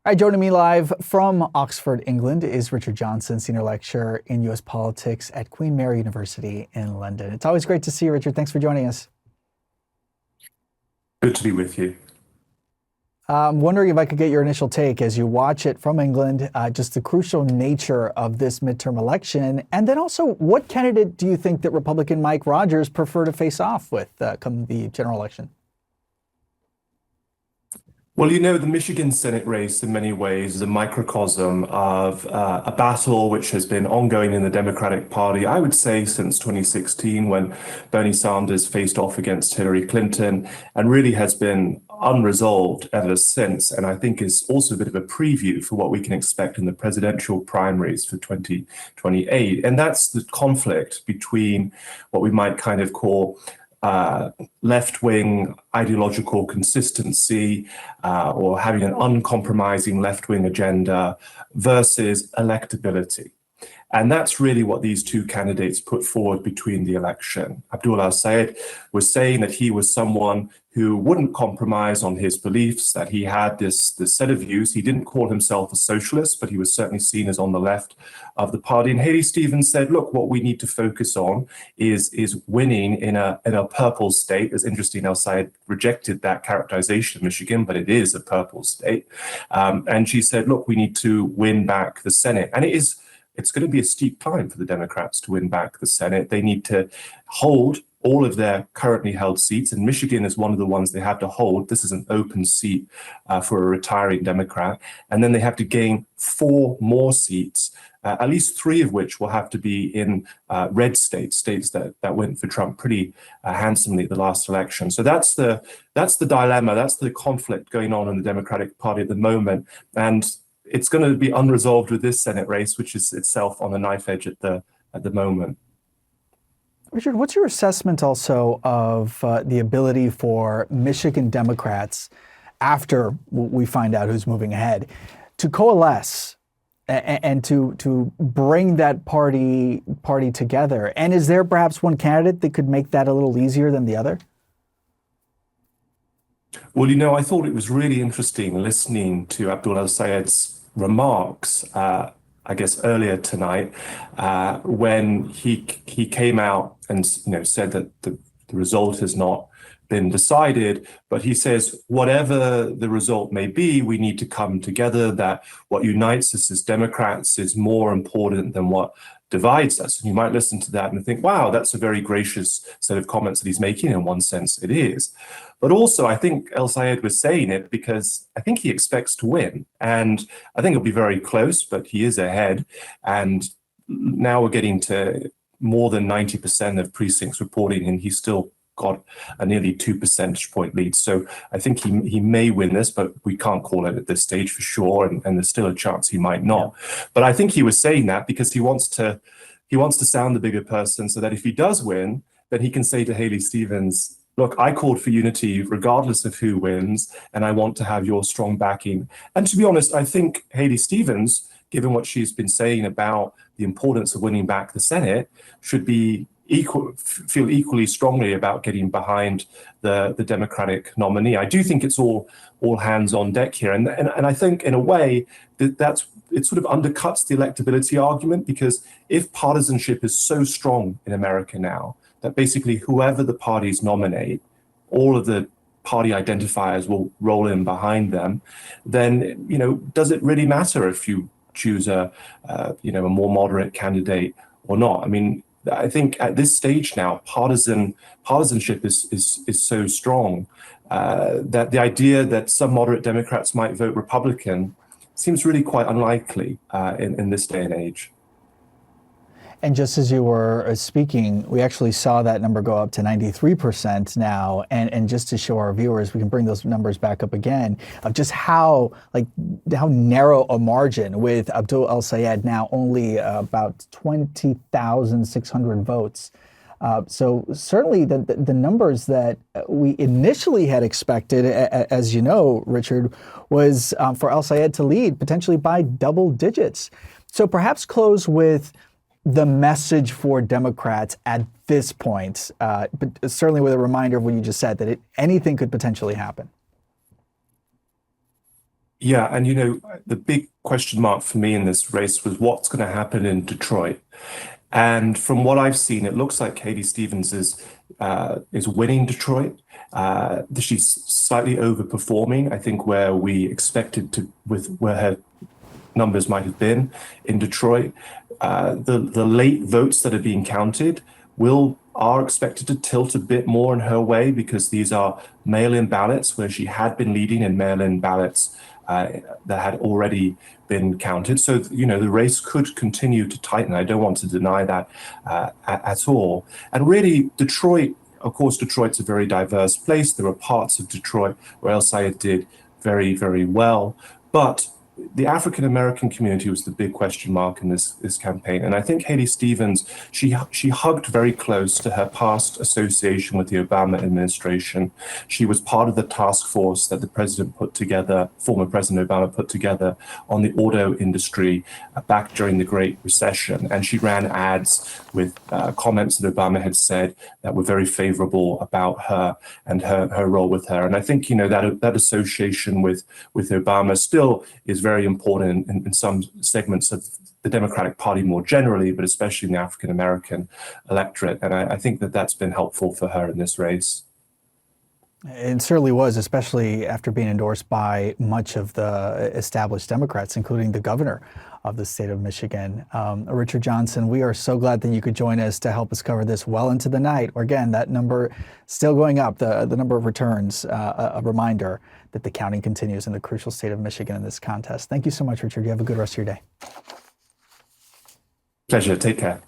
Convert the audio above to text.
All right, joining me live from Oxford, England, is Richard Johnson, Senior Lecturer in U.S. Politics at Queen Mary University in London. It's always great to see you, Richard. Thanks for joining us. Good to be with you. I'm wondering if I could get your initial take as you watch it from England, just the crucial nature of this midterm election, and then also what candidate do you think that Republican Mike Rogers prefer to face off with come the general election? Well, the Michigan Senate race in many ways is a microcosm of a battle which has been ongoing in the Democratic Party, I would say, since 2016, when Bernie Sanders faced off against Hillary Clinton, and really has been unresolved ever since. And I think is also a bit of a preview for what we can expect in the presidential primaries for 2028. And that's the conflict between what we might kind of call left-wing ideological consistency or having an uncompromising left-wing agenda versus electability. And that's really what these two candidates put forward between the election. Abdul El-Sayed was saying that he was someone who wouldn't compromise on his beliefs, that he had this set of views. He didn't call himself a socialist, but he was certainly seen as on the left of the party. And Haley Stevens said, look, what we need to focus on is winning in a purple state. It's interesting, El-Sayed rejected that characterization of Michigan, but it is a purple state. And she said, look, we need to win back the Senate. And it's going to be a steep climb for the Democrats to win back the Senate. They need to hold all of their currently held seats, and Michigan is one of the ones they have to hold. This is an open seat for a retiring Democrat. And then they have to gain 4 more seats, at least 3 of which will have to be in red states that went for Trump pretty handsomely at the last election. So that's the dilemma, that's the conflict going on in the Democratic Party at the moment. And it's going to be unresolved with this Senate race, which is itself on the knife edge at the moment. Richard, what's your assessment also of the ability for Michigan Democrats, after we find out who's moving ahead, to coalesce and to bring that party together? And is there perhaps one candidate that could make that a little easier than the other? Well, I thought it was really interesting listening to Abdul El-Sayed's remarks, I guess earlier tonight, when he came out and said that the result has not been decided, but he says whatever the result may be, we need to come together, that what unites us as Democrats is more important than what divides us. And you might listen to that and think, wow, that's a very gracious set of comments that he's making. In one sense, it is. But also, I think El-Sayed was saying it because I think he expects to win. And I think it'll be very close, but he is ahead. And now we're getting to more than 90% of precincts reporting, and he's still got a nearly 2 percentage point lead. So I think he may win this, but we can't call it at this stage for sure. And there's still a chance he might not. Yeah. But I think he was saying that because he wants to sound the bigger person, so that if he does win, then he can say to Haley Stevens, look, I called for unity regardless of who wins, and I want to have your strong backing. And to be honest, I think Haley Stevens, given what she's been saying about the importance of winning back the Senate, should be feel equally strongly about getting behind the Democratic nominee. I do think it's all hands on deck here, and I think in a way that it sort of undercuts the electability argument, because if partisanship is so strong in America now that basically whoever the parties nominate, all of the party identifiers will roll in behind them, then does it really matter if you choose a more moderate candidate or not? I mean, I think at this stage now, partisanship is so strong that the idea that some moderate Democrats might vote Republican seems really quite unlikely in this day and age. And just as you were speaking, we actually saw that number go up to 93% now. And just to show our viewers, we can bring those numbers back up again, of just how narrow a margin, with Abdul El-Sayed now only about 20,600 votes. So certainly the numbers that we initially had expected, as you know, Richard, was for El-Sayed to lead potentially by double digits. So perhaps close with the message for Democrats at this point, but certainly with a reminder of what you just said, that anything could potentially happen. Yeah, and the big question mark for me in this race was what's going to happen in Detroit. And from what I've seen, it looks like Katie Stevens is winning Detroit. She's slightly overperforming, I think, where we expected to, with where her numbers might have been in Detroit. The late votes that are being counted are expected to tilt a bit more in her way because these are mail-in ballots where she had been leading in mail-in ballots that had already been counted. So, the race could continue to tighten. I don't want to deny that at all. And really, Detroit, of course, Detroit's a very diverse place. There are parts of Detroit where El Sayed did very, very well. But the African American community was the big question mark in this campaign. And I think Haley Stevens, she hugged very close to her past association with the Obama administration. She was part of the task force that the president put together, former President Obama put together on the auto industry back during the Great Recession. And she ran ads with comments that Obama had said that were very favorable about her and her role with her. And I think, that association with Obama still is very important in some segments of the Democratic Party more generally, but especially in the African American electorate. And I think that that's been helpful for her in this race. It certainly was, especially after being endorsed by much of the established Democrats, including the governor of the state of Michigan. Richard Johnson, we are so glad that you could join us to help us cover this well into the night. Again, that number still going up, the number of returns, a reminder that the counting continues in the crucial state of Michigan in this contest. Thank you so much, Richard. You have a good rest of your day. Pleasure. Take care.